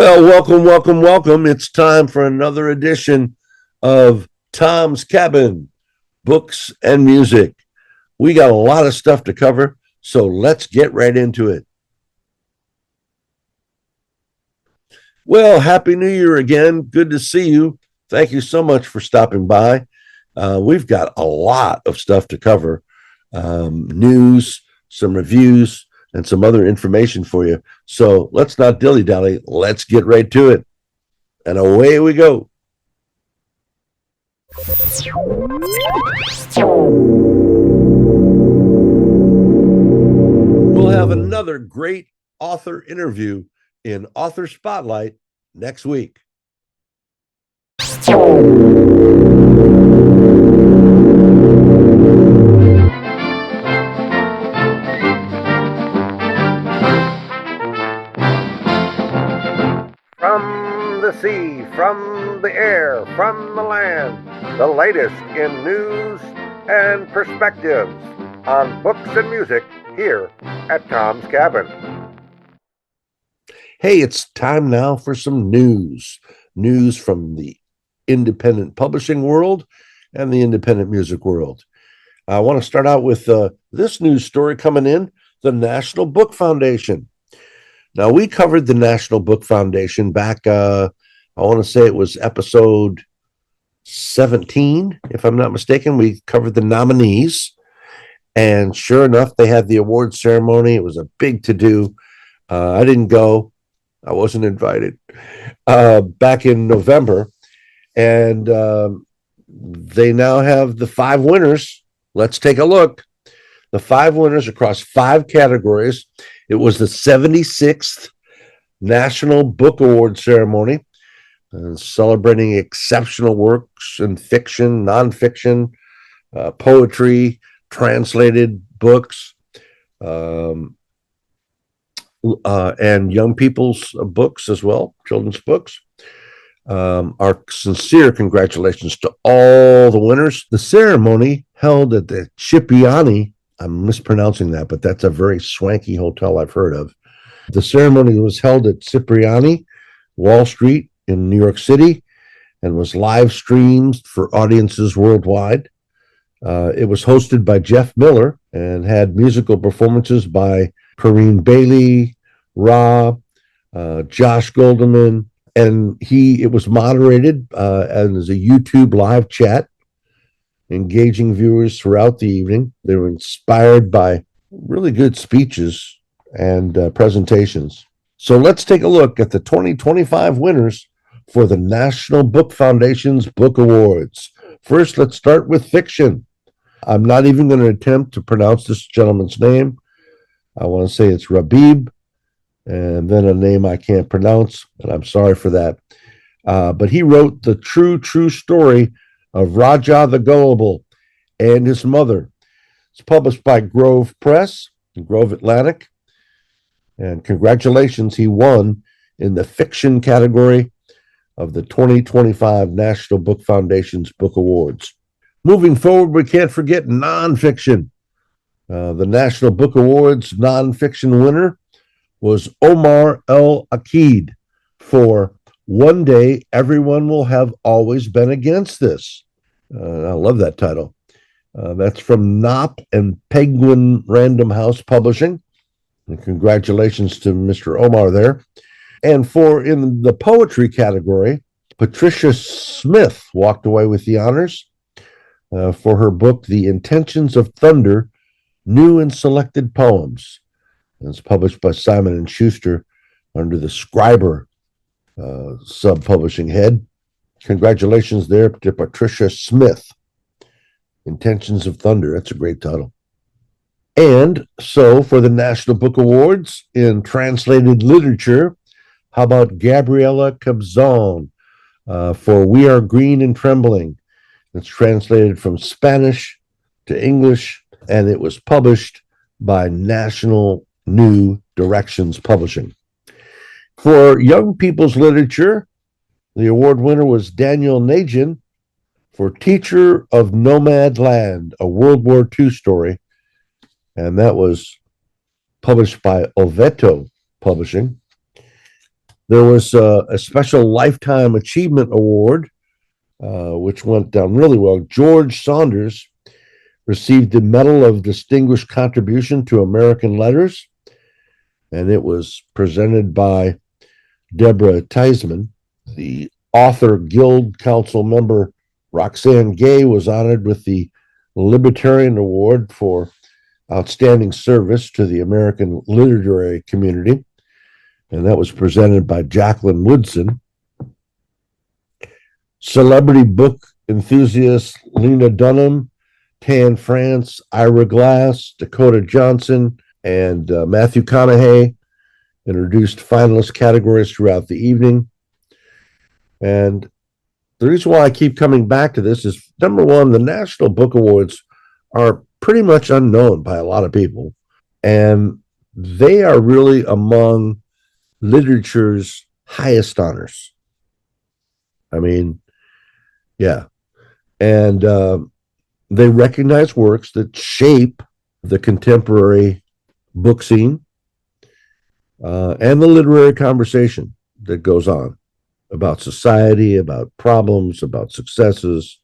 Well, welcome, welcome, welcome. It's time for another edition of Tom's Cabin, Books and Music. We got a lot of stuff to cover, so let's get right into it. Well, Happy New Year again. Good to see you. Thank you so much for stopping by. We've got a lot of stuff to cover, news, some reviews, and some other information for you. So let's not dilly-dally. Let's get right to it. And away we go. We'll have another great author interview in Author Spotlight next week. From the sea, from the air, from the land, the latest in news and perspectives on books and music here at Tom's Cabin. Hey, it's time now for some news. News from the independent publishing world and the independent music world. I want to start out with this news story coming in, the National Book Foundation. Now, we covered the National Book Foundation back, I want to say it was episode 17, if I'm not mistaken. We covered the nominees, and sure enough, they had the award ceremony. It was a big to-do. I didn't go. I wasn't invited back in November, and they now have the 5 winners. Let's take a look. The 5 winners across 5 categories. It was the 76th National Book Award ceremony, celebrating exceptional works in fiction, nonfiction, poetry, translated books, and young people's books as well, children's books. Our sincere congratulations to all the winners. The ceremony held at the Cipriani, I'm mispronouncing that, but that's a very swanky hotel I've heard of. The ceremony was held at Cipriani, Wall Street in New York City, and was live streamed for audiences worldwide. It was hosted by Jeff Miller and had musical performances by Corinne Bailey, Rob, Josh Goldeman, and it was moderated as a YouTube live chat, engaging viewers throughout the evening. They were inspired by really good speeches and presentations. So let's take a look at the 2025 winners for the National Book Foundation's Book Awards. First, let's start with fiction. I'm not even going to attempt to pronounce this gentleman's name. I want to say it's Rabib, and then a name I can't pronounce, and I'm sorry for that. But he wrote the true story of Raja the Gullible and his mother. It's published by Grove Press, Grove Atlantic. And congratulations, he won in the fiction category of the 2025 National Book Foundation's Book Awards. Moving forward, we can't forget nonfiction. The National Book Awards nonfiction winner was Omar El Akid for One Day Everyone Will Have Always Been Against This. I love that title. That's from Knopf and Penguin Random House Publishing. And congratulations to Mr. Omar there. And in the poetry category, Patricia Smith walked away with the honors for her book, The Intentions of Thunder, New and Selected Poems. And it's published by Simon & Schuster under the Scriber sub-publishing head. Congratulations there to Patricia Smith. Intentions of Thunder. That's a great title. And so for the National Book Awards in translated literature, how about Gabriela Cabzon for We Are Green and Trembling? It's translated from Spanish to English, and it was published by National New Directions Publishing. For young people's literature, the award winner was Daniel Nagin for Teacher of Nomad Land, a World War II story. And that was published by Oveto Publishing. There was a special Lifetime Achievement Award, which went down really well. George Saunders received the Medal of Distinguished Contribution to American Letters, and it was presented by Deborah Teisman. The Author Guild Council member Roxane Gay was honored with the Libertarian Award for outstanding service to the American literary community, and that was presented by Jacqueline Woodson. Celebrity book enthusiasts Lena Dunham, Tan France, Ira Glass, Dakota Johnson, and Matthew Conaughey introduced finalist categories throughout the evening. And the reason why I keep coming back to this is, number one, the National Book Awards are pretty much unknown by a lot of people, and they are really among literature's highest honors. I mean, yeah. And they recognize works that shape the contemporary book scene and the literary conversation that goes on about society, about problems, about successes,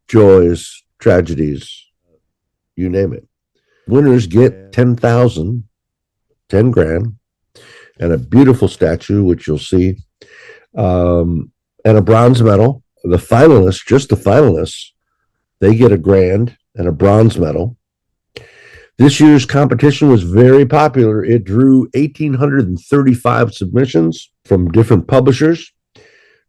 joys, tragedies, you name it. Winners get 10,000, 10 grand, and a beautiful statue, which you'll see, and a bronze medal. The finalists, just the finalists, they get a grand and a bronze medal. This year's competition was very popular. It drew 1,835 submissions from different publishers.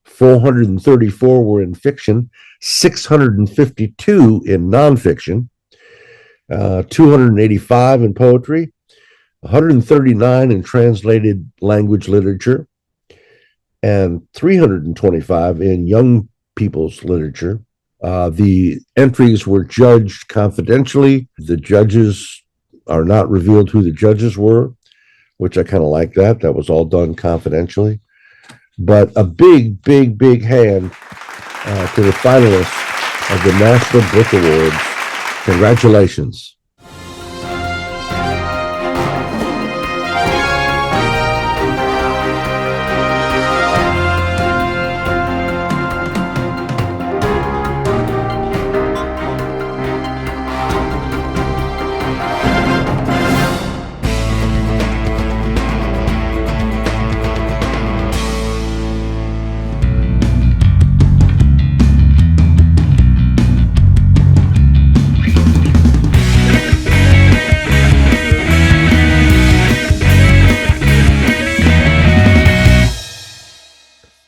434 were in fiction, 652 in nonfiction, 285 in poetry, 139 in translated language literature, and 325 in young people's literature. The entries were judged confidentially. The judges are not revealed who the judges were, which I kind of like that. That was all done confidentially. But a big, big, big hand to the finalists of the National Book Awards. Congratulations.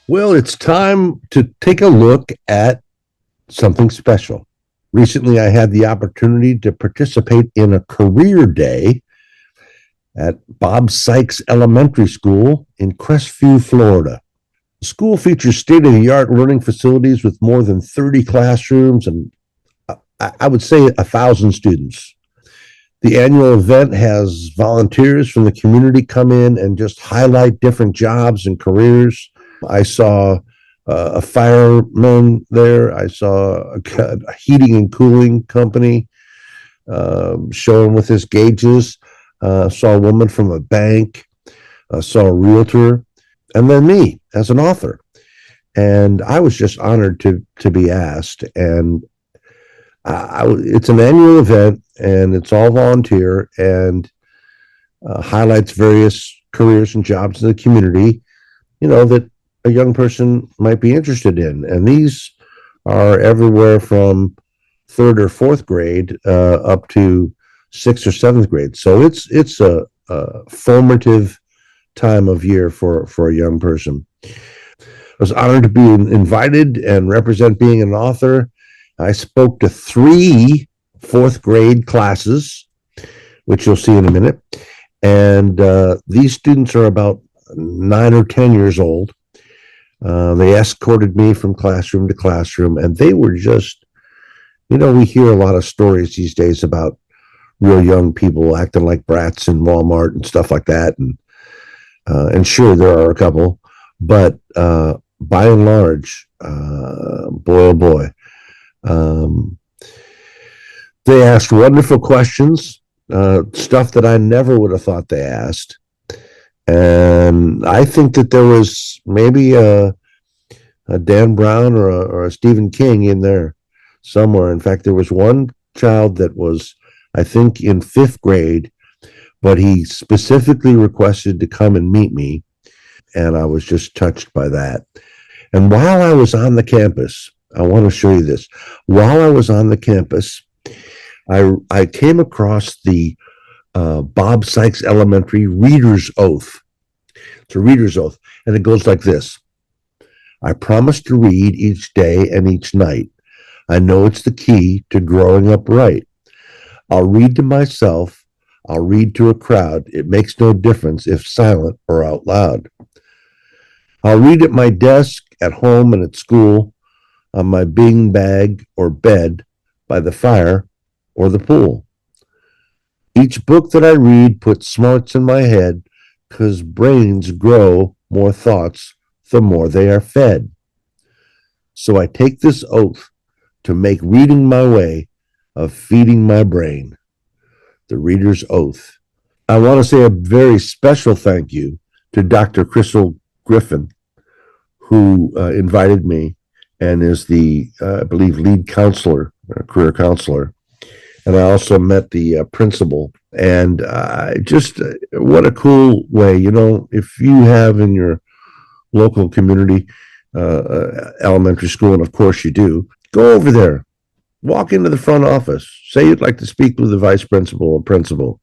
Well, it's time to take a look at something special. Recently, I had the opportunity to participate in a career day at Bob Sikes Elementary School in Crestview, Florida. The school features state-of-the-art learning facilities with more than 30 classrooms and I would say 1,000 students. The annual event has volunteers from the community come in and just highlight different jobs and careers. I saw a fireman there. I saw a heating and cooling company showing with his gauges. Saw a woman from a bank. Saw a realtor, and then me as an author. And I was just honored to be asked. And it's an annual event, and it's all volunteer, and highlights various careers and jobs in the community, that a young person might be interested in. And these are everywhere from third or fourth grade up to sixth or seventh grade. So it's a formative time of year for a young person. I was honored to be invited and represent being an author. I spoke to 3 fourth grade classes, which you'll see in a minute. And these students are about 9 or 10 years old. They escorted me from classroom to classroom, and they were just, we hear a lot of stories these days about real young people acting like brats in Walmart and stuff like that. And sure, there are a couple, but by and large, boy, oh boy, they asked wonderful questions, stuff that I never would have thought they asked. And I think that there was maybe a Dan Brown or a Stephen King in there somewhere. In fact, there was one child that was, I think, in fifth grade, but he specifically requested to come and meet me. And I was just touched by that. And while I was on the campus, I want to show you this. While I was on the campus, I came across the Bob Sikes Elementary Reader's Oath. It's a reader's oath, and it goes like this. I promise to read each day and each night. I know it's the key to growing up right. I'll read to myself. I'll read to a crowd. It makes no difference if silent or out loud. I'll read at my desk, at home and at school, on my bean bag or bed, by the fire or the pool. Each book that I read puts smarts in my head, 'cause brains grow more thoughts the more they are fed. So I take this oath to make reading my way of feeding my brain. The Reader's Oath. I want to say a very special thank you to Dr. Crystal Griffin, who invited me and is the, I believe, lead counselor, career counselor. And I also met the principal. And just what a cool way. You know, if you have in your local community elementary school, and of course you do, go over there, walk into the front office, say you'd like to speak with the vice principal or principal,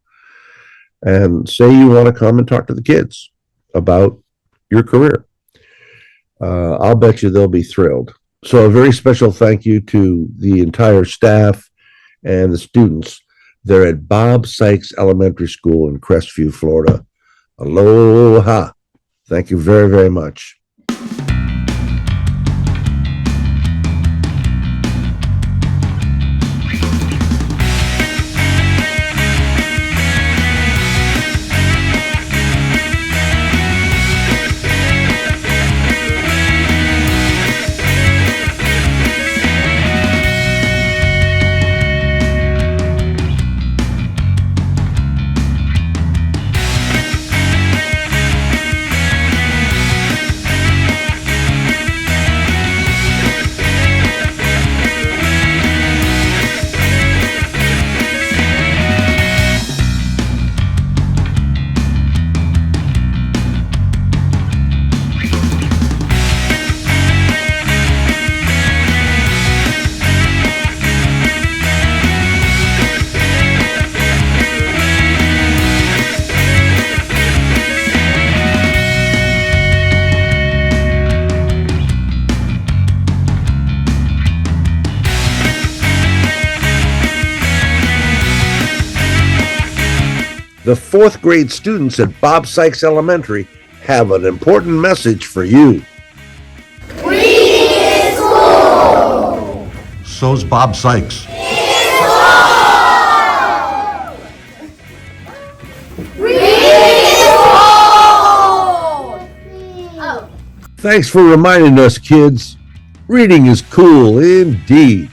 and say you want to come and talk to the kids about your career. I'll bet you they'll be thrilled. So a very special thank you to the entire staff and the students there at Bob Sikes Elementary School in Crestview, Florida. Aloha. Thank you very, very much. The fourth grade students at Bob Sikes Elementary have an important message for you. Reading is cool! So's Bob Sikes. It's hard! Reading is cool! Oh. Thanks for reminding us, kids. Reading is cool indeed.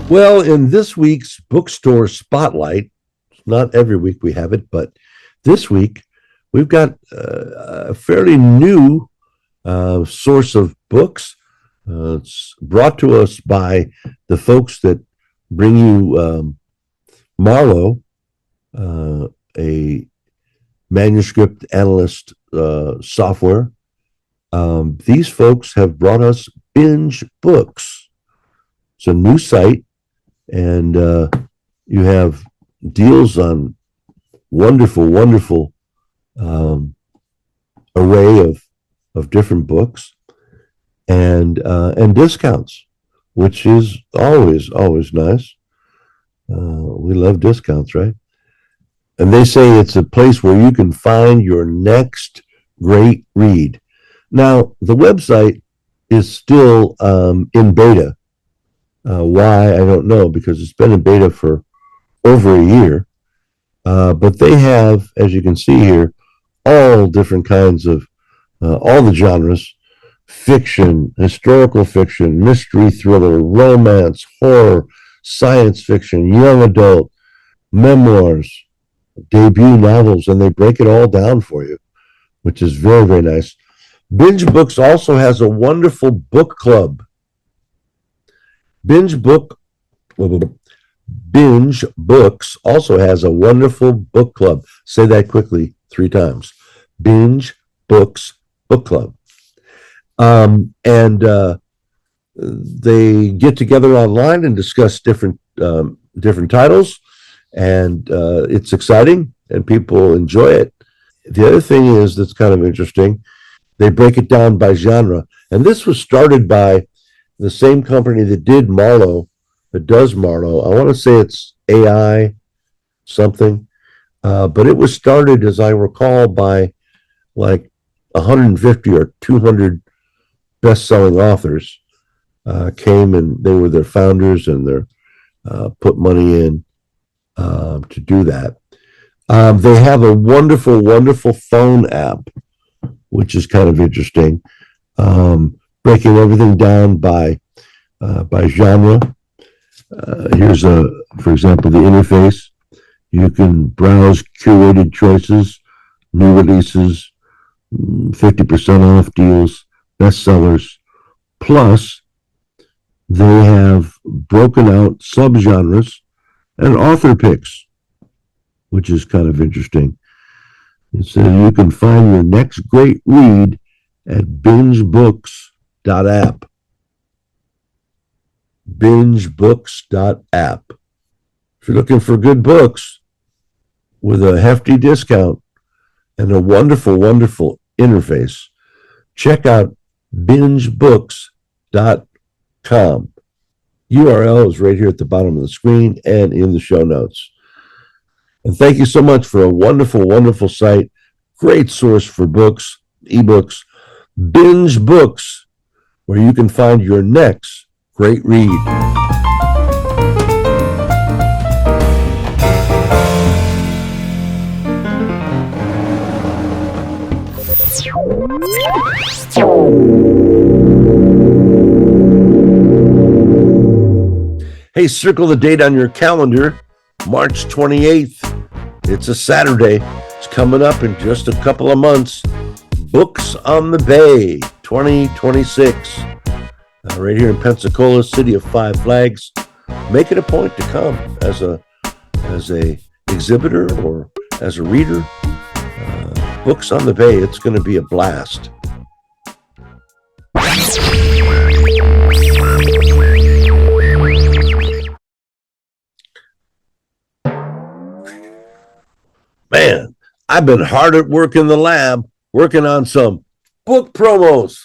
Well, in this week's bookstore spotlight, not every week we have it, but this week we've got a fairly new source of books. It's brought to us by the folks that bring you Marlowe, a manuscript analyst software. These folks have brought us Bringe Books. It's a new site, and you have deals on wonderful array of different books, and discounts, which is always nice. We love discounts, right? And they say it's a place where you can find your next great read. Now, the website is still in beta. Why, I don't know, because it's been in beta for over a year. But they have, as you can see here, all different kinds of, all the genres: fiction, historical fiction, mystery thriller, romance, horror, science fiction, young adult, memoirs, debut novels, and they break it all down for you, which is very, very nice. Bringe Books also has a wonderful book club. Binge Book Bringe Books also has a wonderful book club. Say that quickly 3 times. Bringe Books Book Club. And they get together online and discuss different titles, and it's exciting and people enjoy it. The other thing is that's kind of interesting. They break it down by genre, and this was started by the same company that did Marlowe, that does Marlowe. I want to say it's AI something, but it was started, as I recall, by like 150 or 200 best-selling authors came, and they were their founders, and they're put money in to do that. They have a wonderful, wonderful phone app, which is kind of interesting, breaking everything down by genre. Here's for example, the interface. You can browse curated choices, new releases, 50% off deals, bestsellers. Plus, they have broken out subgenres and author picks, which is kind of interesting. It says you can find your next great read at bingebooks.app. Bingebooks.app. If you're looking for good books with a hefty discount and a wonderful, wonderful interface, check out bingebooks.com. URL is right here at the bottom of the screen and in the show notes. And thank you so much for a wonderful, wonderful site. Great source for books, ebooks. Bringe Books, where you can find your next great read. Hey, circle the date on your calendar, March 28th. It's a Saturday. It's coming up in just a couple of months. Books on the Bay 2026. Right here in Pensacola, city of Five Flags. Make it a point to come as a exhibitor or as a reader. Books on the Bay. It's going to be a blast. Man, I've been hard at work in the lab, working on some book promos.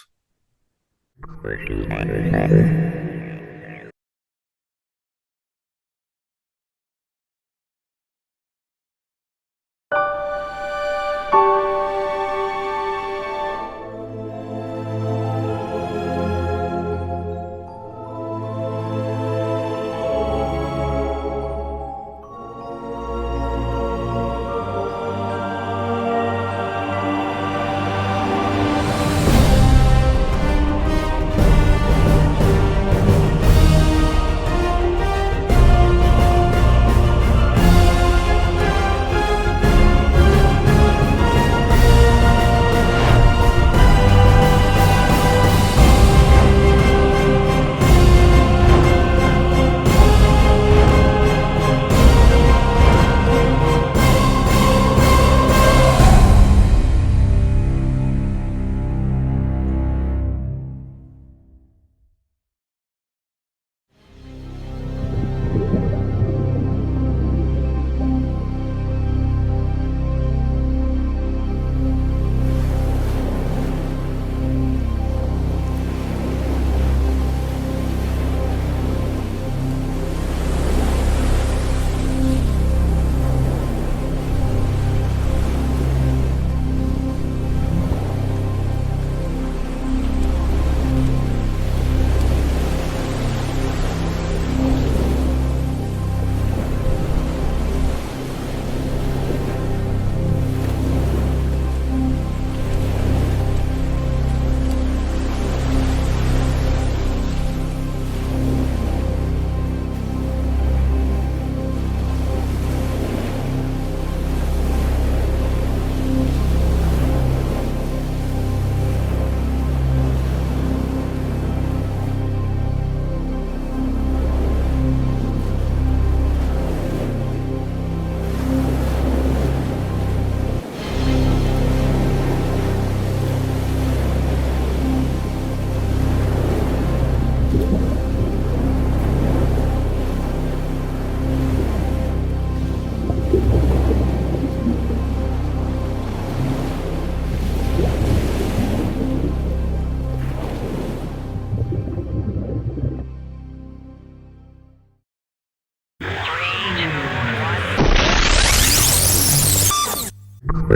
Hey,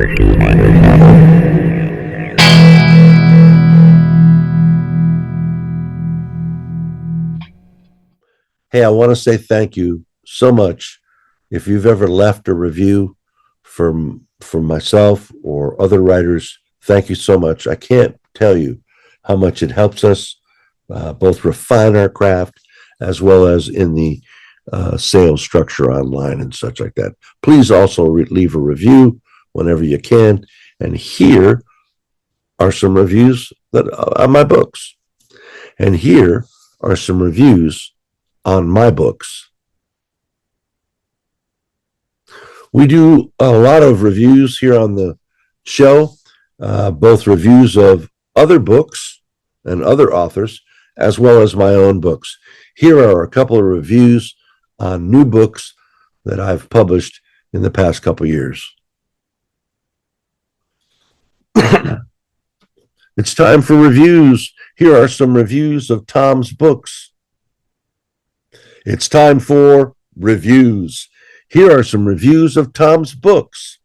I want to say thank you so much. If you've ever left a review from myself or other writers, thank you so much. I can't tell you how much it helps us both refine our craft as well as in the sales structure online and such like that. Please also leave a review whenever you can. And here are some reviews that on my books. And here are some reviews on my books. We do a lot of reviews here on the show, both reviews of other books and other authors, as well as my own books. Here are a couple of reviews on new books that I've published in the past couple years. It's time for reviews. Here are some reviews of Tom's books. It's time for reviews. Here are some reviews of Tom's books.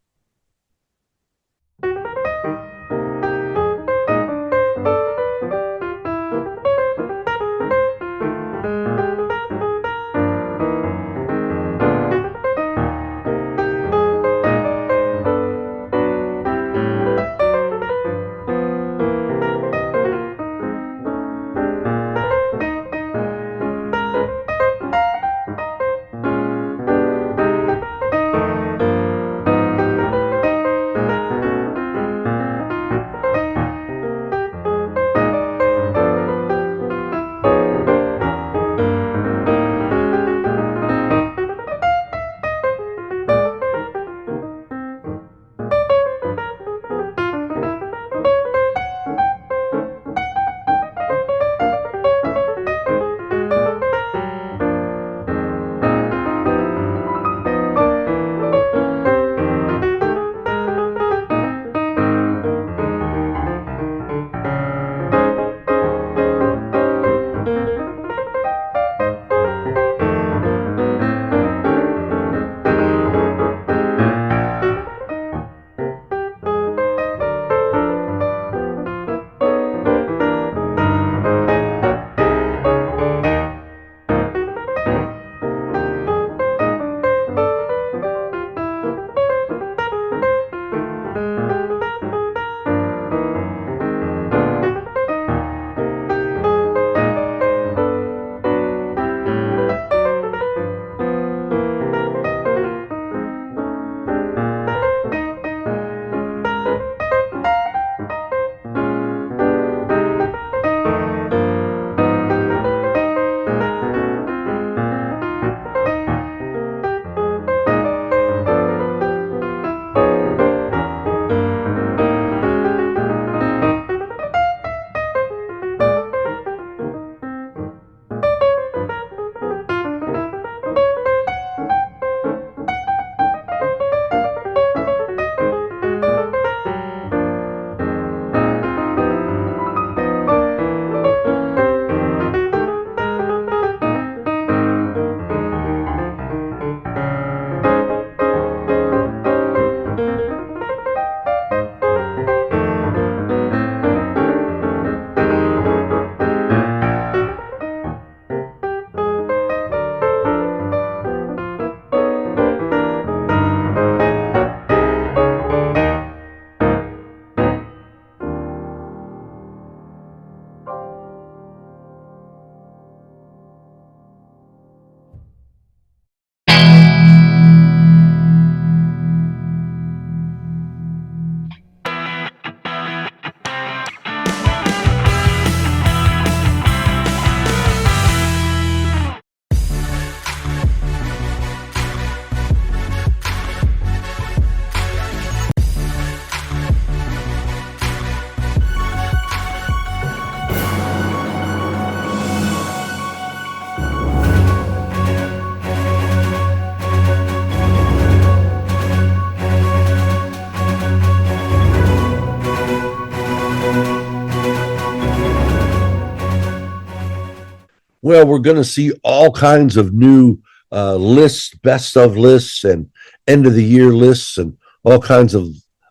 Well, we're going to see all kinds of new lists, best of lists, and end of the year lists, and all kinds of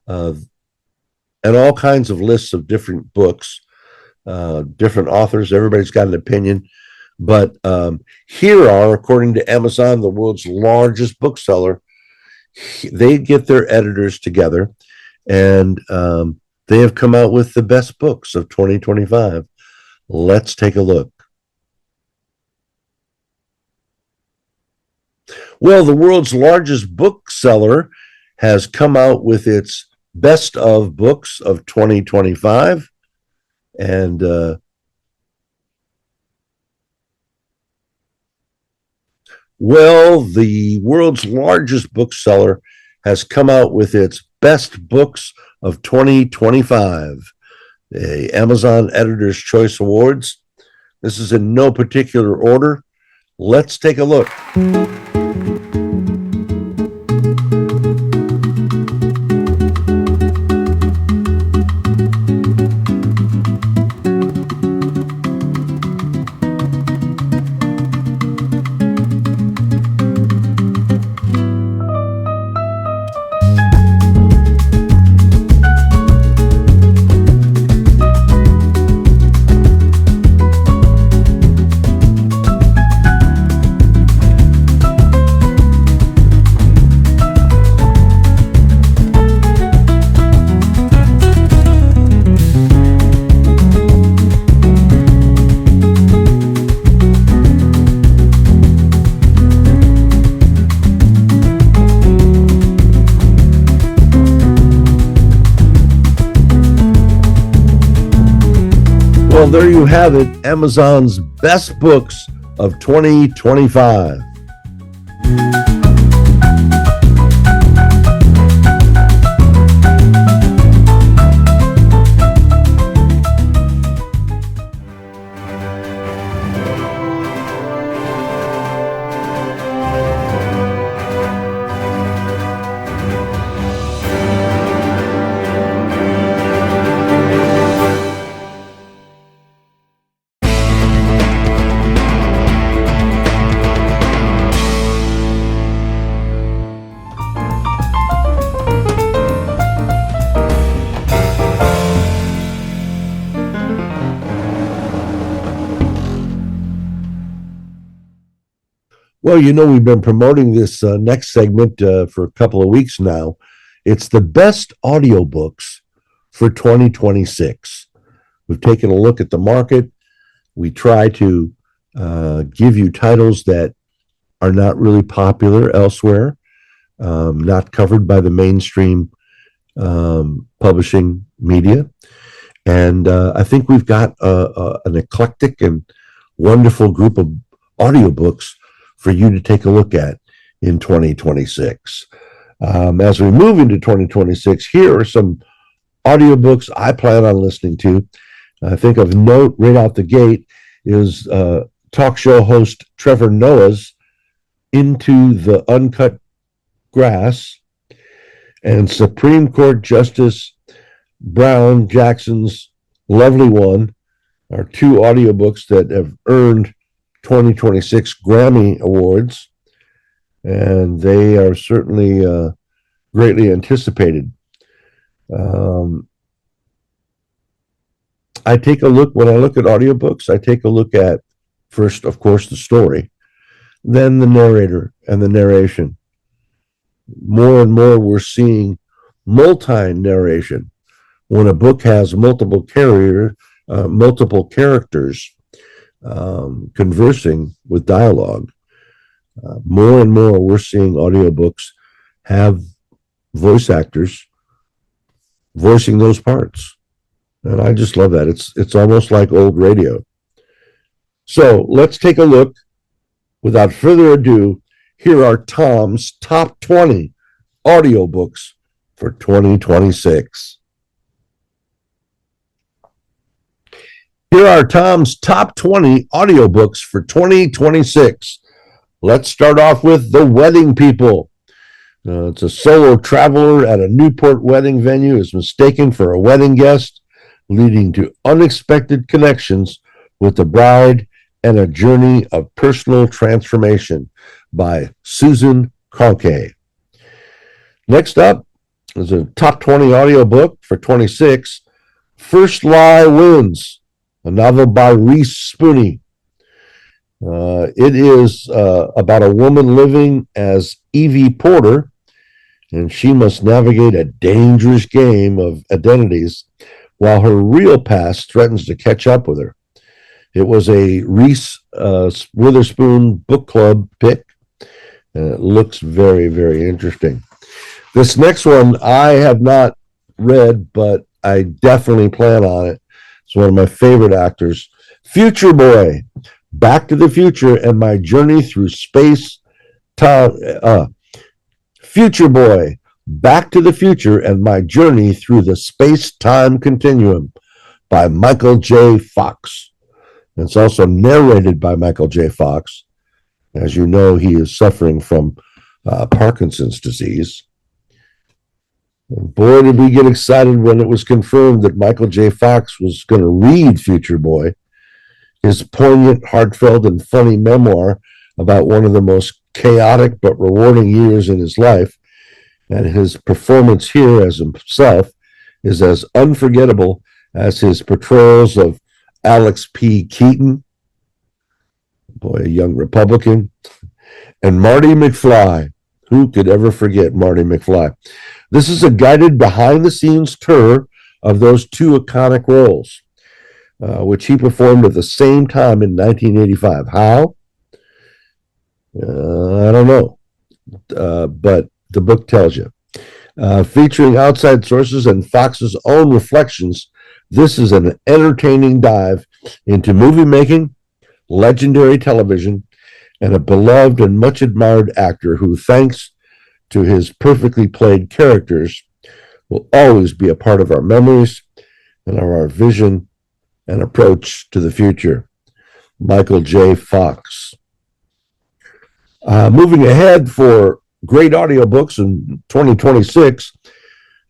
and all kinds of lists of different books, different authors. Everybody's got an opinion. But here are, according to Amazon, the world's largest bookseller. They get their editors together, and they have come out with the best books of 2025. Let's take a look. Well, the world's largest bookseller has come out with its best of books of 2025. And well, the world's largest bookseller has come out with its best books of 2025, the Amazon Editor's Choice Awards. This is in no particular order. Let's take a look. Well, there you have it, Amazon's best books of 2025. Well, you know, we've been promoting this next segment for a couple of weeks now. It's the best audiobooks for 2026. We've taken a look at the market. We try to give you titles that are not really popular elsewhere, not covered by the mainstream publishing media. And I think we've got an eclectic and wonderful group of audiobooks for you to take a look at in 2026. As we move into 2026, here are some audiobooks I plan on listening to. I think of note right out the gate is talk show host Trevor Noah's Into the Uncut Grass, and Supreme Court Justice Brown Jackson's Lovely One are two audiobooks that have earned 2026 Grammy Awards, and they are certainly greatly anticipated. I take a look, when I look at audiobooks, I take a look at first, of course, the story, then the narrator and the narration. More and more we're seeing multi-narration. When a book has multiple characters conversing with dialogue, more and more we're seeing audiobooks have voice actors voicing those parts. And I just love that. It's almost like old radio. So let's take a look. Without further ado, here are Tom's top 20 audiobooks for 2026. Here are Tom's top 20 audiobooks for 2026. Let's start off with The Wedding People. It's a solo traveler at a Newport wedding venue is mistaken for a wedding guest, leading to unexpected connections with the bride and a journey of personal transformation by Susan Kroenke. Next up, There's a top 20 audiobook for 26. First Lie Wins, a novel by Reese Spooney. It is about a woman living as Evie Porter, and she must navigate a dangerous game of identities while her real past threatens to catch up with her. It was a Reese Witherspoon book club pick, and it looks very, very interesting. This next one I have not read, but I definitely plan on it. It's one of my favorite actors. Future Boy, Back to the Future and My Journey Through Space Time. Future Boy, Back to the Future and My Journey Through the Space-Time Continuum by Michael J. Fox. It's also narrated by Michael J. Fox. As you know, he is suffering from Parkinson's disease. And boy, did we get excited when it was confirmed that Michael J. Fox was going to read Future Boy, his poignant, heartfelt, and funny memoir about one of the most chaotic but rewarding years in his life. And his performance here as himself is as unforgettable as his portrayals of Alex P. Keaton, boy, a young Republican, and Marty McFly. Who could ever forget Marty McFly? This is a guided behind-the-scenes tour of those two iconic roles, which he performed at the same time in 1985. How? I don't know, but the book tells you. Featuring outside sources and Fox's own reflections, this is an entertaining dive into movie making, legendary television, and a beloved and much admired actor who, thanks to his perfectly played characters, will always be a part of our memories and of our vision and approach to the future. Michael J. Fox. Moving ahead for great audiobooks in 2026,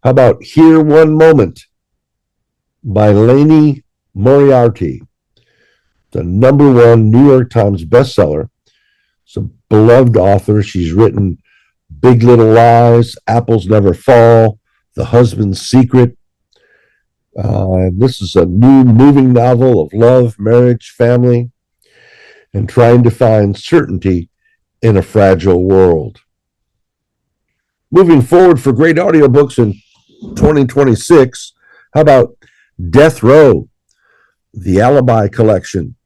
how about Hear One Moment by Lainey Moriarty, the #1 New York Times bestseller. It's a beloved author. She's written Big Little Lies, Apples Never Fall, The Husband's Secret. This is a new moving novel of love, marriage, family, and trying to find certainty in a fragile world. Moving forward for great audiobooks in 2026, how about Death Row, The Alibi Collection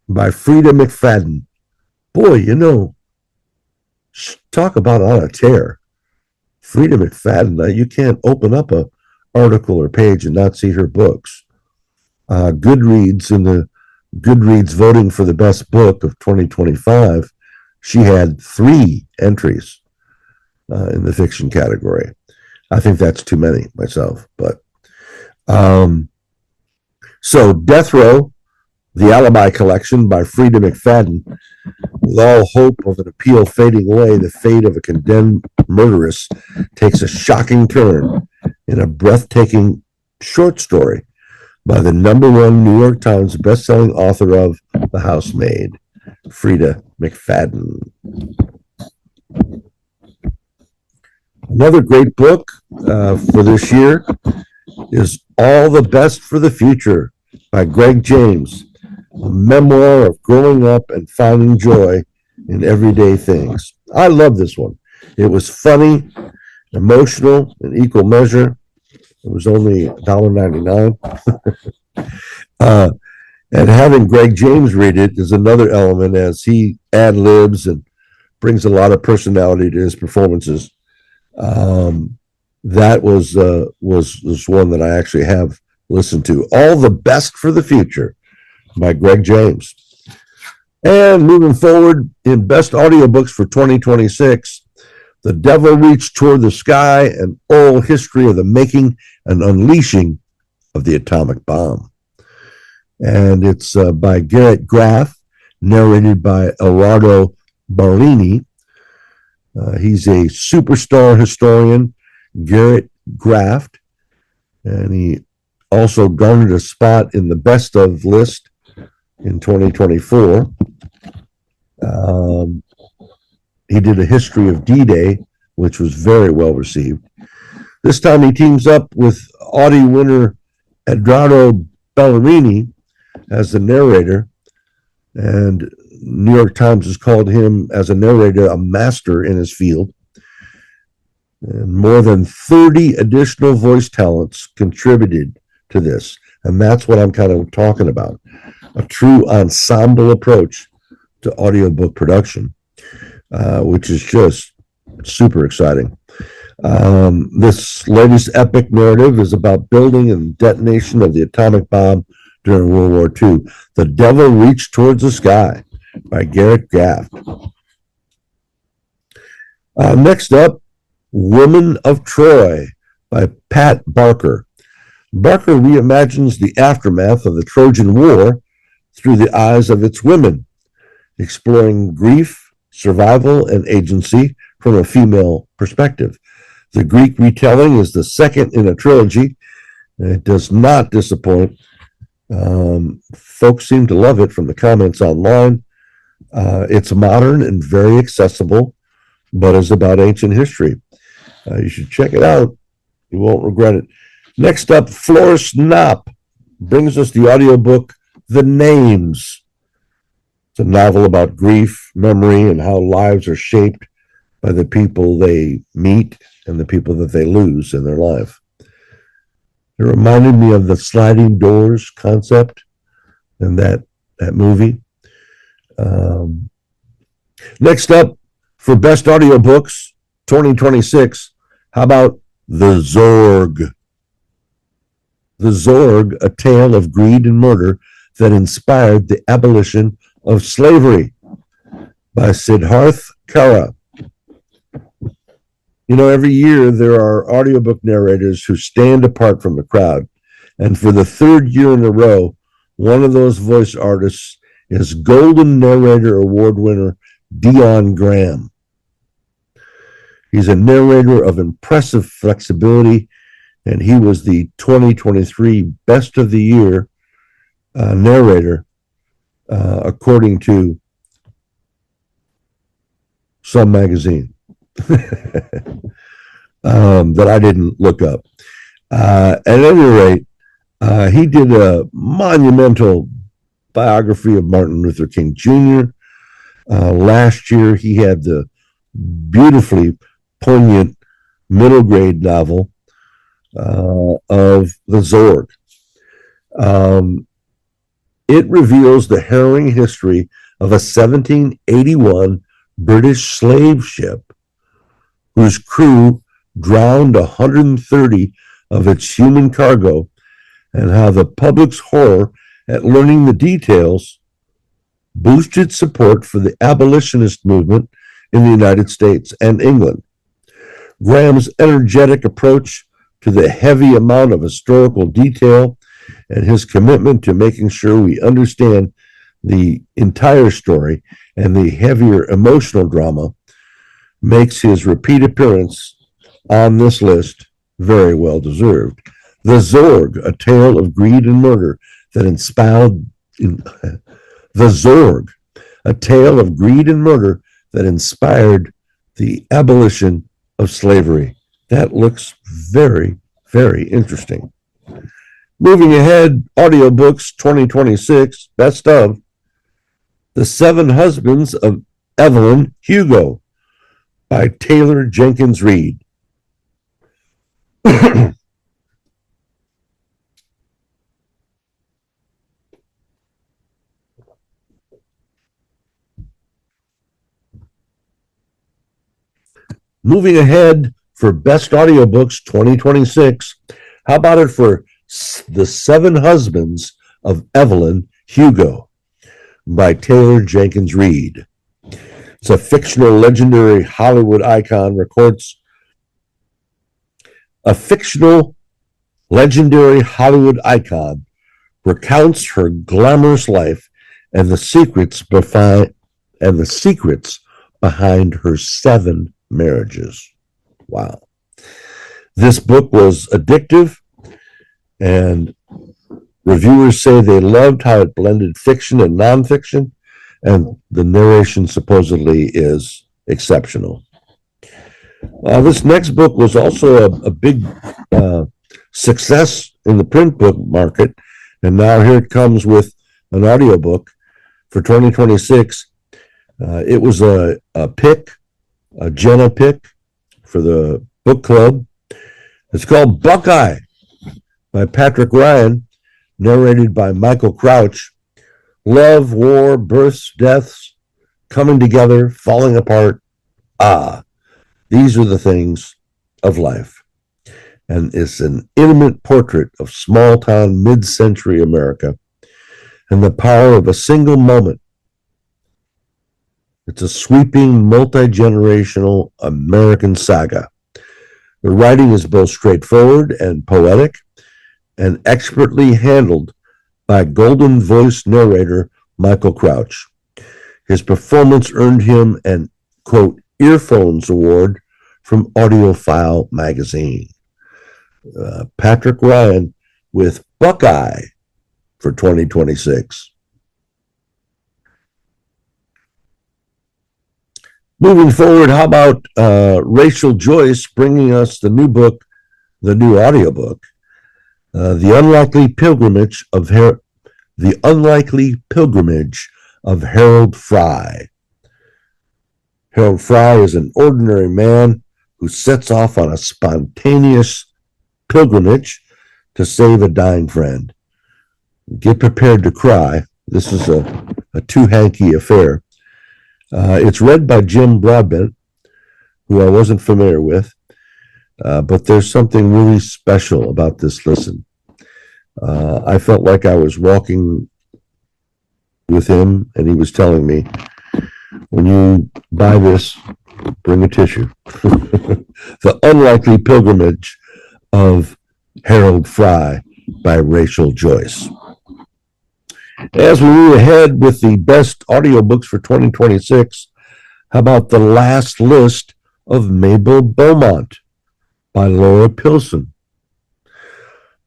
by Frida McFadden. Boy, you know, talk about on a tear. Frida McFadden, you can't open up a article or page and not see her books. Goodreads, in the Goodreads voting for the best book of 2025, she had 3 entries in the fiction category. I think that's too many myself, but so Death Row, The Alibi Collection by Frida McFadden. With all hope of an appeal fading away, the fate of a condemned murderess takes a shocking turn in a breathtaking short story by the #1 New York Times bestselling author of The Housemaid, Frida McFadden. Another great book for this year is All the Best for the Future by Greg James, a memoir of growing up and finding joy in everyday things. I love this one. It was funny, emotional, in equal measure. It was only $1.99. And having Greg James read it is another element, as he ad-libs and brings a lot of personality to his performances. That was one that I actually have listened to. All the Best for the Future by Greg James. And moving forward in best audiobooks for 2026, The Devil Reached Toward the Sky, an oral history of the making and unleashing of the atomic bomb. And it's by Garrett Graff, narrated by Eduardo Barlini. He's a superstar historian, Garrett Graff, and he also garnered a spot in the best of list in 2024. He did a history of D-Day, which was very well received. This time he teams up with Audie winner Eduardo Bellarmini as the narrator, and New York Times has called him as a narrator a master in his field. And more than 30 additional voice talents contributed to this. And that's what I'm kind of talking about. A true ensemble approach to audiobook production, which is just super exciting. This latest epic narrative is about building and detonation of the atomic bomb during World War II. The Devil Reached Towards the Sky by Garrett Graff. Next up, Women of Troy by Pat Barker. Barker reimagines the aftermath of the Trojan War through the eyes of its women, exploring grief, survival, and agency from a female perspective. The Greek retelling is the second in a trilogy, and it does not disappoint. Folks seem to love it from the comments online. It's modern and very accessible, but is about ancient history. You should check it out. You won't regret it. Next up, Floris Knopp brings us the audiobook, The Names. It's a novel about grief, memory, and how lives are shaped by the people they meet and the people that they lose in their life. It reminded me of the sliding doors concept in that movie. Next up, for Best Audiobooks 2026, how about The Zorg? The Zorg, a tale of greed and murder that inspired the abolition of slavery by Siddharth Kara. You know, every year there are audiobook narrators who stand apart from the crowd. And for the third year in a row, one of those voice artists is Golden Narrator Award winner Dion Graham. He's a narrator of impressive flexibility, and he was the 2023 Best of the Year narrator, according to some magazine that I didn't look up. At any rate, he did a monumental biography of Martin Luther King Jr. Last year, he had the beautifully poignant middle grade novel of The Zorg. It reveals the harrowing history of a 1781 British slave ship whose crew drowned 130 of its human cargo, and how the public's horror at learning the details boosted support for the abolitionist movement in the United States and England. Graham's energetic approach to the heavy amount of historical detail and his commitment to making sure we understand the entire story and the heavier emotional drama makes his repeat appearance on this list very well deserved. The Zorg, a tale of greed and murder that inspired The Zorg, a tale of greed and murder that inspired the abolition of slavery. That looks very, very interesting. Moving ahead, Audiobooks 2026, Best of The Seven Husbands of Evelyn Hugo by Taylor Jenkins Reid. Moving ahead for Best Audiobooks 2026, how about it for The Seven Husbands of Evelyn Hugo by Taylor Jenkins Reid. It's a fictional legendary Hollywood icon recounts her glamorous life and the secrets behind her 7 marriages. Wow. This book was addictive, and reviewers say they loved how it blended fiction and nonfiction, and the narration supposedly is exceptional. This next book was also a big success in the print book market, and now here it comes with an audiobook for 2026. It was a pick, a Jenna pick for the book club. It's called Buckeye by Patrick Ryan, narrated by Michael Crouch. Love, war, births, deaths, coming together, falling apart. These are the things of life. And it's an intimate portrait of small town mid-century America and the power of a single moment. It's a sweeping, multi-generational American saga. The writing is both straightforward and poetic and expertly handled by golden-voiced narrator Michael Crouch. His performance earned him an, quote, Earphones Award from Audiophile magazine. Patrick Ryan with Buckeye for 2026. Moving forward, how about Rachel Joyce bringing us the new book, the new audiobook, The Unlikely Pilgrimage of Harold Fry. Harold Fry is an ordinary man who sets off on a spontaneous pilgrimage to save a dying friend. Get prepared to cry. This is a too-hanky affair. It's read by Jim Broadbent, who I wasn't familiar with, but there's something really special about this listen. I felt like I was walking with him, and he was telling me, when you buy this, bring a tissue. The Unlikely Pilgrimage of Harold Fry by Rachel Joyce. As we move ahead with the best audiobooks for 2026, how about The Last List of Mabel Beaumont by Laura Pilson?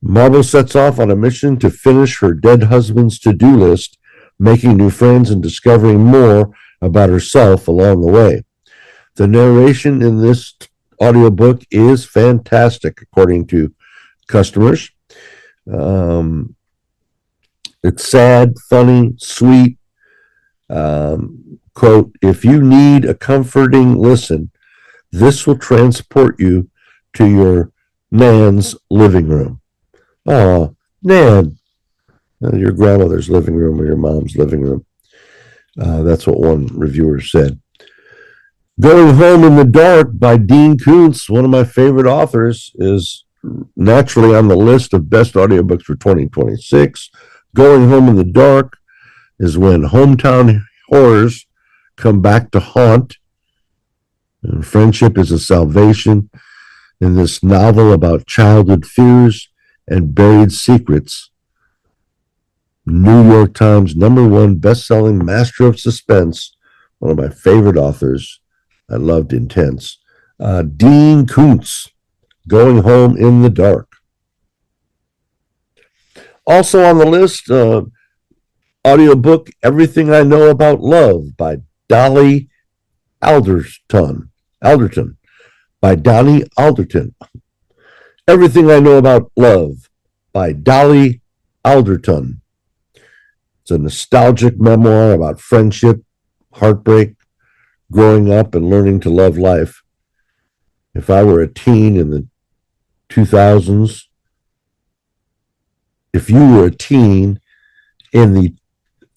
Marble sets off on a mission to finish her dead husband's to-do list, making new friends and discovering more about herself along the way. The narration in this audiobook is fantastic, according to customers. It's sad, funny, sweet. Quote, if you need a comforting listen, this will transport you to your Nan's living room. Oh, Nan, your grandmother's living room or your mom's living room. That's what one reviewer said. Going Home in the Dark by Dean Koontz, one of my favorite authors, is naturally on the list of best audiobooks for 2026. Going Home in the Dark is when hometown horrors come back to haunt, and friendship is a salvation in this novel about childhood fears and buried secrets. New York Times #1 best-selling master of suspense, one of my favorite authors. I loved Intense. Dean Koontz, Going Home in the Dark. Also on the list, audiobook Everything I Know About Love by Dolly Alderton. By Donnie Alderton. Everything I Know About Love by Dolly Alderton. It's a nostalgic memoir about friendship, heartbreak, growing up and learning to love life. If I were a teen in the 2000s, if you were a teen in the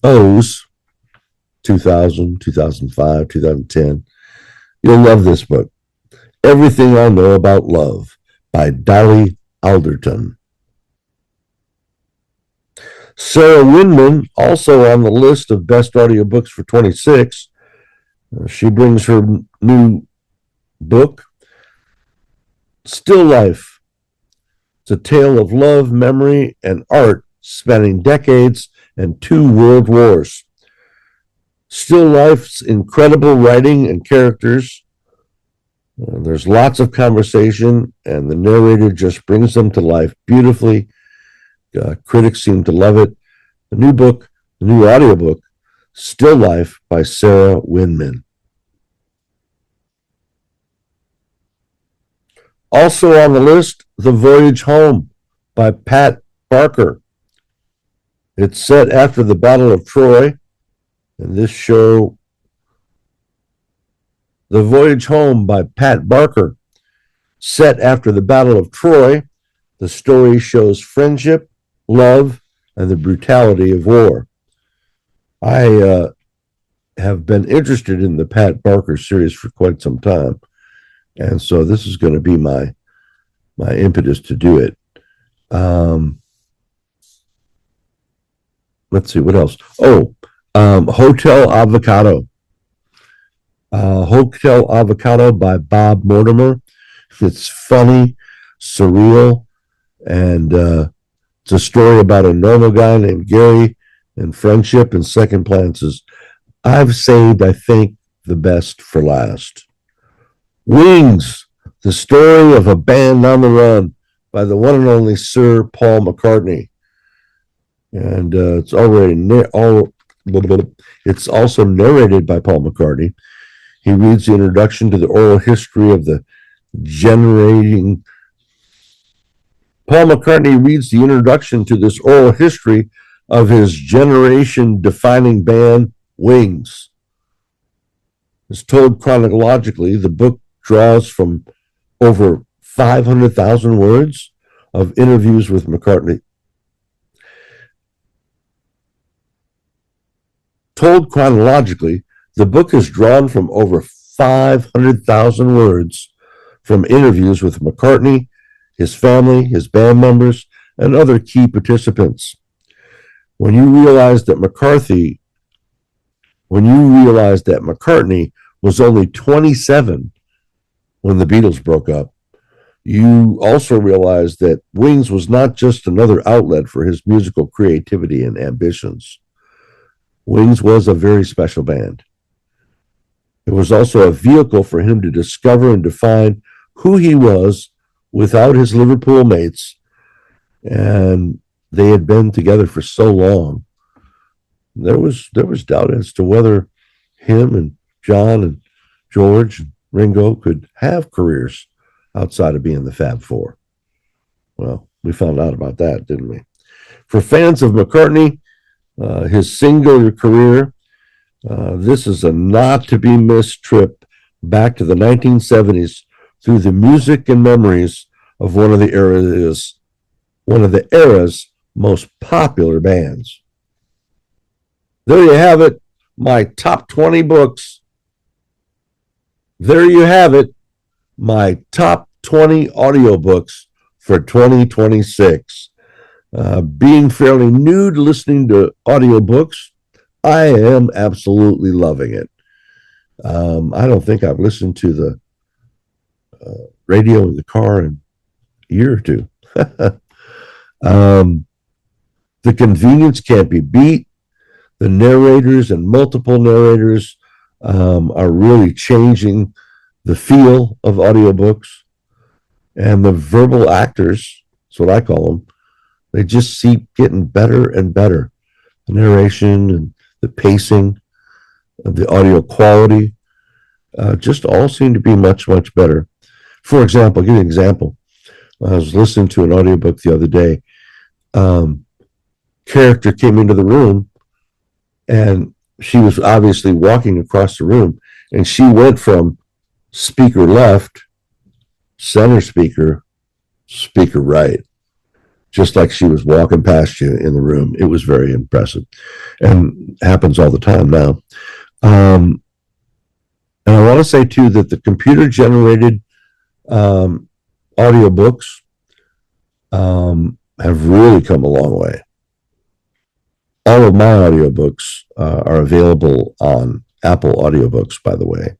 O's, 2000, 2005, 2010, you'll love this book. Everything I Know About Love by Dolly Alderton. Sarah Winman, also on the list of best audiobooks for 26. She brings her new book, Still Life. It's a tale of love, memory, and art spanning decades and 2 world wars. Still Life's incredible writing and characters. There's lots of conversation, and the narrator just brings them to life beautifully. Critics seem to love it. The new book, the new audiobook, Still Life by Sarah Winman. Also on the list, The Voyage Home by Pat Barker. It's set after the Battle of Troy, and this show, The Voyage Home by Pat Barker, set after the Battle of Troy, the story shows friendship, love, and the brutality of war. I have been interested in the Pat Barker series for quite some time, and so this is going to be my impetus to do it. Let's see what else. Hotel Avocado. Hotel Avocado by Bob Mortimer. It's funny, surreal, and it's a story about a normal guy named Gary and friendship and second chances. I've saved, I think, the best for last. Wings, the story of a band on the run by the one and only Sir Paul McCartney. And it's also narrated by Paul McCartney. He reads the introduction to the oral history of the generating. Paul McCartney reads the introduction to this oral history of his generation-defining band, Wings. It's told chronologically. The book draws from over 500,000 words of interviews with McCartney. Told chronologically, the book is drawn from over 500,000 words from interviews with McCartney, his family, his band members, and other key participants. When you realize that McCartney was only 27 when the Beatles broke up, you also realize that Wings was not just another outlet for his musical creativity and ambitions. Wings was a very special band. It was also a vehicle for him to discover and define who he was without his Liverpool mates, and they had been together for so long. There was doubt as to whether him and John and George and Ringo could have careers outside of being the Fab Four. Well, we found out about that, didn't we? For fans of McCartney, his singular career, this is a not-to-be-missed trip back to the 1970s through the music and memories of one of the era's most popular bands. There you have it, my top 20 books. There you have it, my top 20 audiobooks for 2026. Being fairly new to listening to audiobooks, I am absolutely loving it. I don't think I've listened to the radio in the car in a year or two. The convenience can't be beat. The narrators and multiple narrators are really changing the feel of audiobooks. And the verbal actors, that's what I call them, they just keep getting better and better. The narration and the pacing, the audio quality, just all seem to be much, much better. For example, I'll give you an example. I was listening to an audiobook the other day. Character came into the room, and she was obviously walking across the room, and she went from speaker left, center speaker, speaker right, just like she was walking past you in the room. It was very impressive, and happens all the time now. And I want to say, too, that the computer-generated audiobooks have really come a long way. All of my audiobooks are available on Apple Audiobooks, by the way.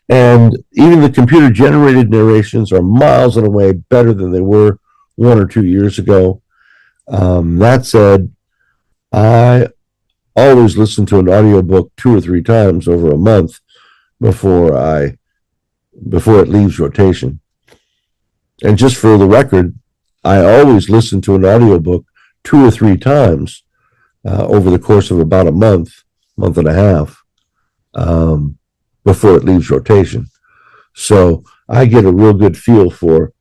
And even the computer-generated narrations are miles and away better than they were 1 or 2 years ago. That said, I always listen to an audiobook 2 or 3 times over a month before it leaves rotation. And just for the record, I always listen to an audiobook 2 or 3 times over the course of about a month month and a half before it leaves rotation. So I get a real good feel for,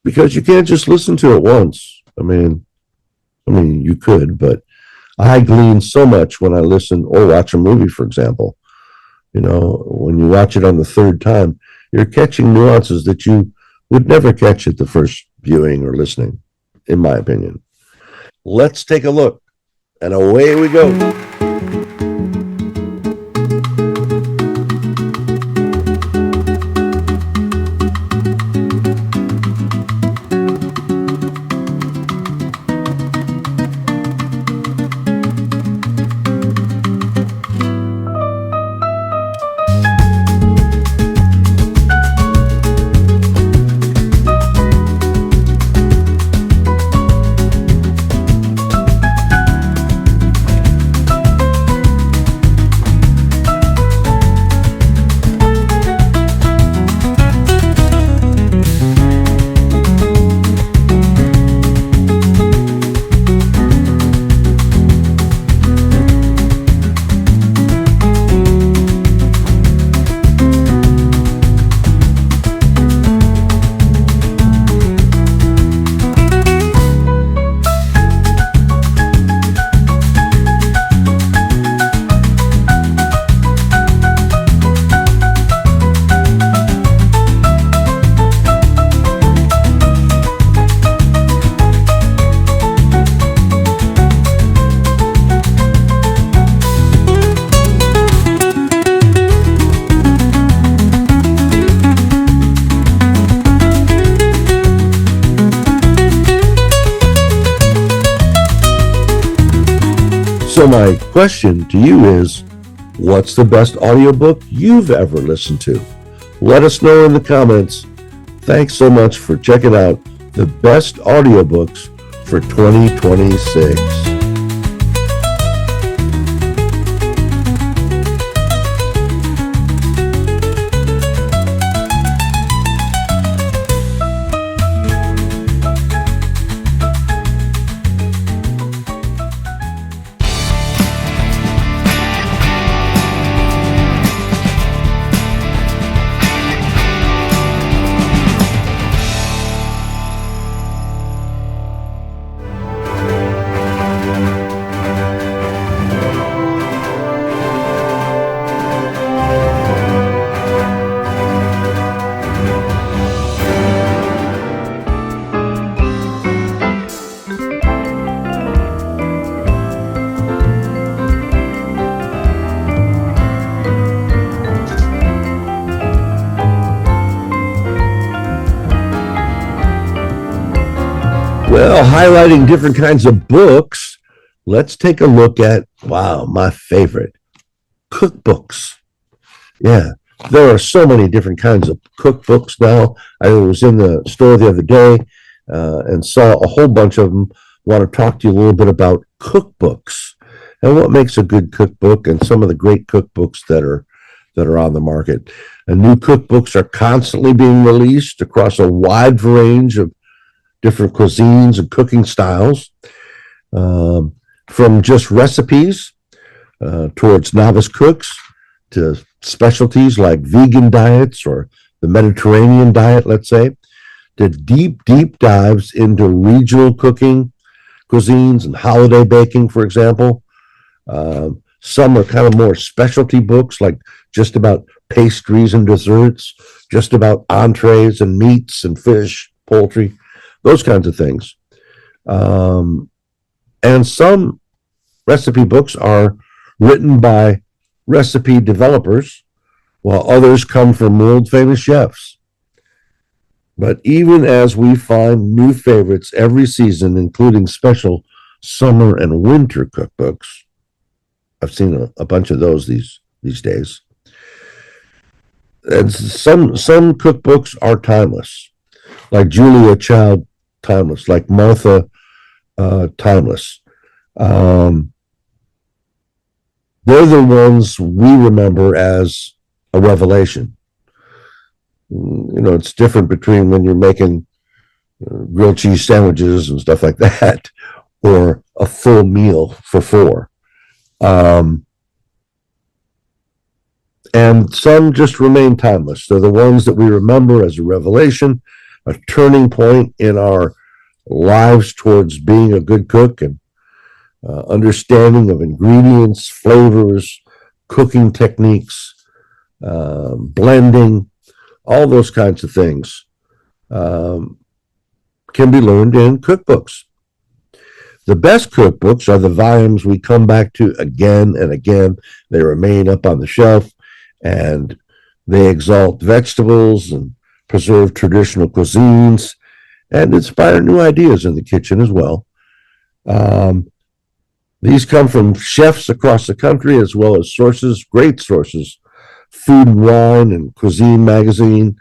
because you can't just listen to it once. I mean, you could, but I glean so much when I listen or watch a movie, for example. When you watch it on the third time, you're catching nuances that you would never catch at the first viewing or listening, in my opinion. Let's take a look, and away we go. So my question to you is, what's the best audiobook you've ever listened to? Let us know in the comments. Thanks so much for checking out the best audiobooks for 2026. Well, highlighting different kinds of books, let's take a look at, wow, my favorite, cookbooks. Yeah, there are so many different kinds of cookbooks now. I was in the store the other day and saw a whole bunch of them. Want to talk to you a little bit about cookbooks and what makes a good cookbook and some of the great cookbooks that are on the market. And new cookbooks are constantly being released across a wide range of different cuisines and cooking styles, from just recipes towards novice cooks to specialties like vegan diets or the Mediterranean diet, let's say, to deep dives into regional cooking, cuisines, and holiday baking, for example. Some are kind of more specialty books, like just about pastries and desserts, just about entrees and meats and fish, poultry, those kinds of things. And some recipe books are written by recipe developers, while others come from world famous chefs. But even as we find new favorites every season, including special summer and winter cookbooks, I've seen a bunch of those these days. And some cookbooks are timeless, like Julia Child timeless, like Martha timeless. They're the ones we remember as a revelation. It's different between when you're making grilled cheese sandwiches and stuff like that, or a full meal for four. And some just remain timeless. They're the ones that we remember as a revelation, a turning point in our lives towards being a good cook and understanding of ingredients, flavors, cooking techniques, blending, all those kinds of things can be learned in cookbooks. The best cookbooks are the volumes we come back to again and again. They remain up on the shelf and they exalt vegetables and preserve traditional cuisines and inspire new ideas in the kitchen as well. These come from chefs across the country as well as sources, great sources, Food and Wine and Cuisine Magazine.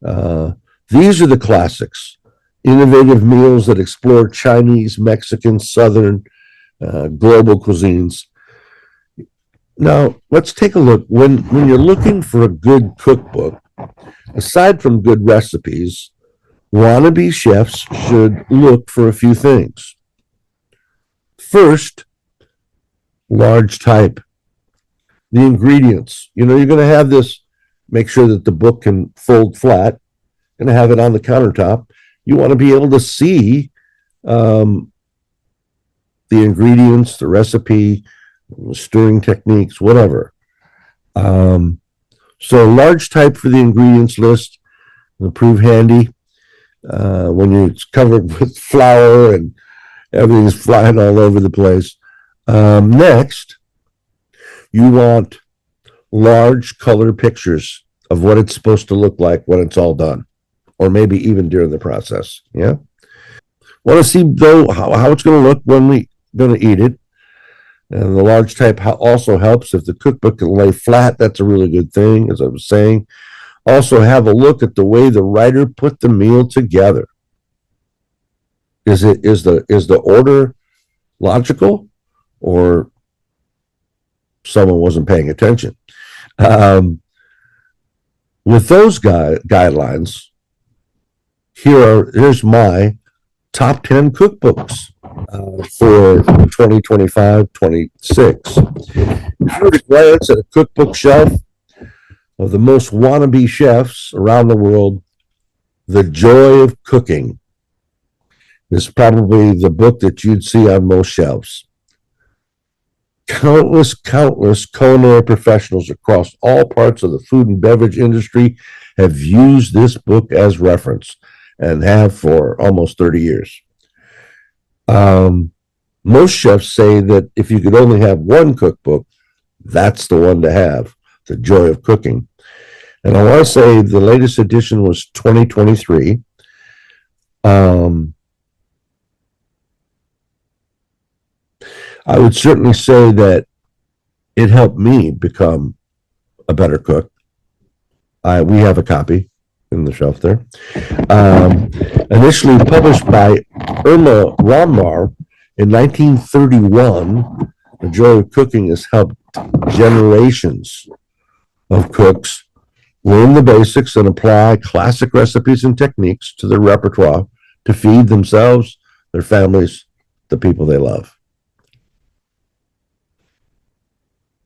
These are the classics, innovative meals that explore Chinese, Mexican, Southern, global cuisines. Now, let's take a look. When you're looking for a good cookbook, aside from good recipes, wannabe chefs should look for a few things. First, large type. The ingredients. You're going to have this, make sure that the book can fold flat. You're going to have it on the countertop. You want to be able to see the ingredients, the recipe, stirring techniques, whatever. So large type for the ingredients list will prove handy when it's covered with flour and everything's flying all over the place. Next, you want large color pictures of what it's supposed to look like when it's all done, or maybe even during the process. Yeah. Want to see though how it's going to look when we're going to eat it. And the large type also helps if the cookbook can lay flat. That's a really good thing, as I was saying. Also, have a look at the way the writer put the meal together. Is the order logical, or someone wasn't paying attention? With those guidelines, here's my top 10 cookbooks for 2025-26. If you were to glance at a cookbook shelf of the most wannabe chefs around the world, The Joy of Cooking is probably the book that you'd see on most shelves. Countless culinary professionals across all parts of the food and beverage industry have used this book as reference and have for almost 30 years. Most chefs say that if you could only have one cookbook, that's the one to have, The Joy of Cooking. And I want to say the latest edition was 2023. I would certainly say that it helped me become a better cook. We have a copy in the shelf there. Initially published by Irma Ramar in 1931, The Joy of Cooking has helped generations of cooks learn the basics and apply classic recipes and techniques to their repertoire to feed themselves, their families, the people they love.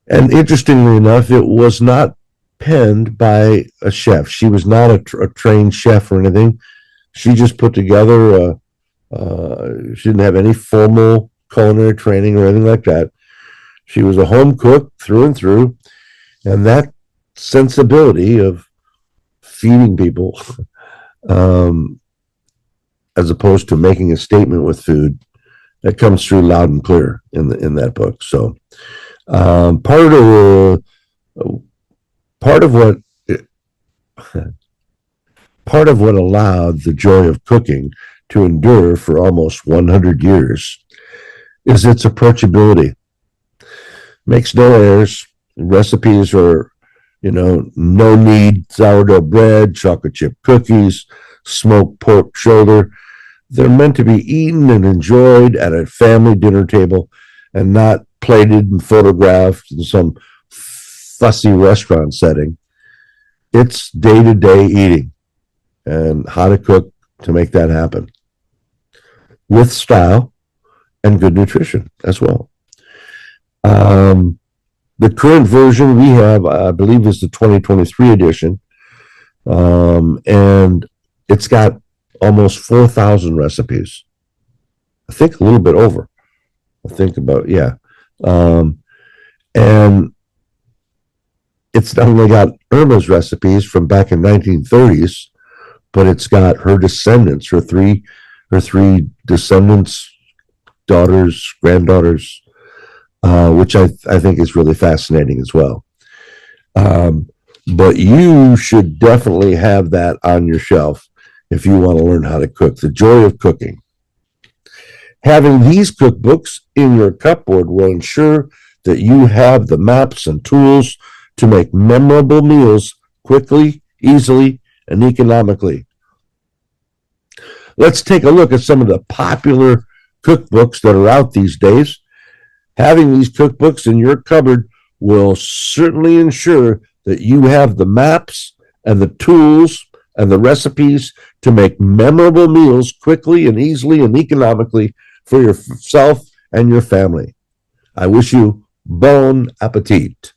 And interestingly enough, it was not penned by a chef. She was not a trained chef or anything. She just put together she didn't have any formal culinary training or anything like that. She was a home cook through and through, and that sensibility of feeding people as opposed to making a statement with food, that comes through loud and clear in that book. So part of what allowed The Joy of Cooking to endure for almost 100 years is its approachability. Makes no errors. Recipes are, no knead sourdough bread, chocolate chip cookies, smoked pork shoulder. They're meant to be eaten and enjoyed at a family dinner table and not plated and photographed in some fussy restaurant setting. It's day-to-day eating and how to cook to make that happen with style and good nutrition as well. The current version we have, I believe, is the 2023 edition. And it's got almost 4,000 recipes. I think a little bit over. I think about, yeah. And it's not only got Irma's recipes from back in 1930s, but it's got her descendants, her three descendants, daughters, granddaughters, which I think is really fascinating as well. But you should definitely have that on your shelf if you want to learn how to cook. The joy of cooking. Having these cookbooks in your cupboard will ensure that you have the maps and tools to make memorable meals quickly, easily, and economically. Let's take a look at some of the popular cookbooks that are out these days. Having these cookbooks in your cupboard will certainly ensure that you have the maps and the tools and the recipes to make memorable meals quickly and easily and economically for yourself and your family. I wish you bon appetit.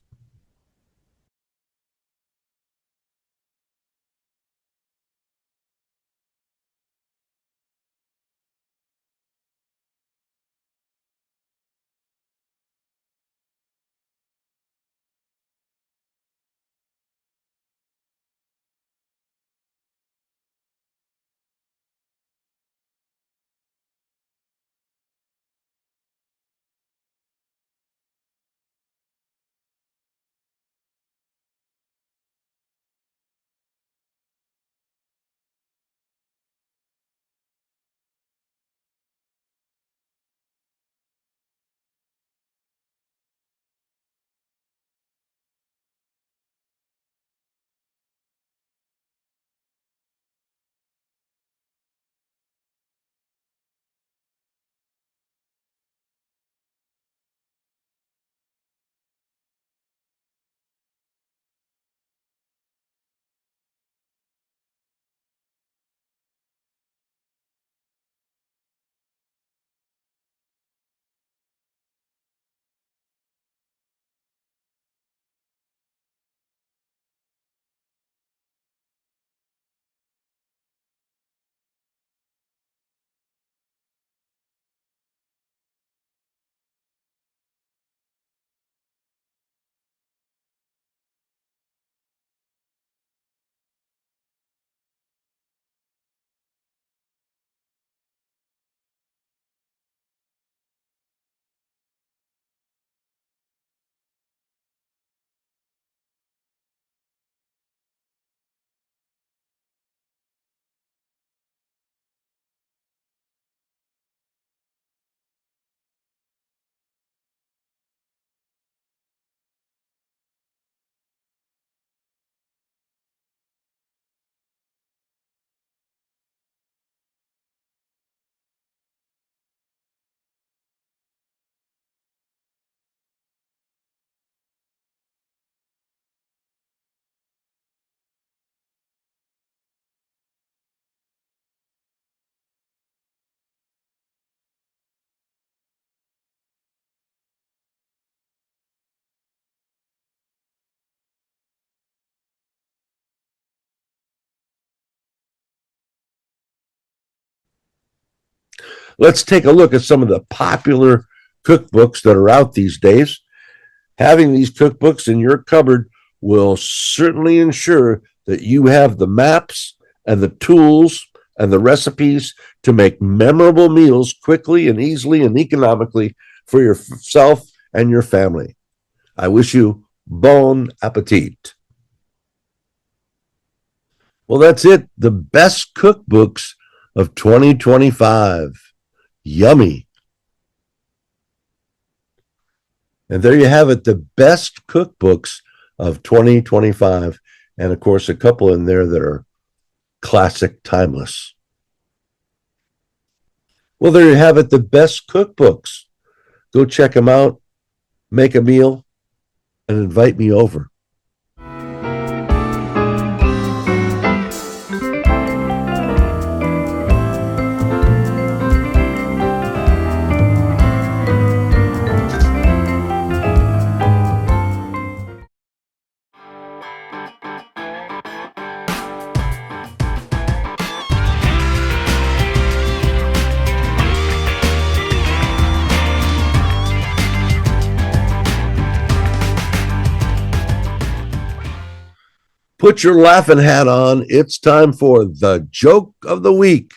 Let's take a look at some of the popular cookbooks that are out these days. Having these cookbooks in your cupboard will certainly ensure that you have the maps and the tools and the recipes to make memorable meals quickly and easily and economically for yourself and your family. I wish you bon appetit. Well, that's it. The best cookbooks of 2025. Yummy. And there you have it, the best cookbooks of 2025. And of course, a couple in there that are classic, timeless. Well, there you have it, the best cookbooks. Go check them out, make a meal, and invite me over. Put your laughing hat on. It's time for the joke of the week.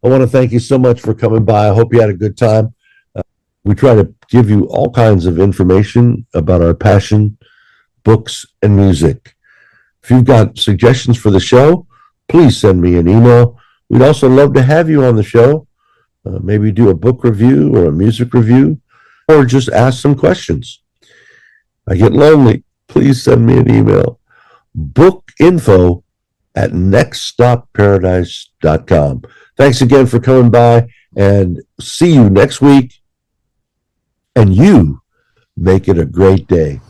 I want to thank you so much for coming by. I hope you had a good time. We try to give you all kinds of information about our passion, books, and music. If you've got suggestions for the show, please send me an email. We'd also love to have you on the show. Maybe do a book review or a music review, or just ask some questions. I get lonely. Please send me an email. bookinfo@nextstopparadise.com. Thanks again for coming by, and see you next week. And you make it a great day.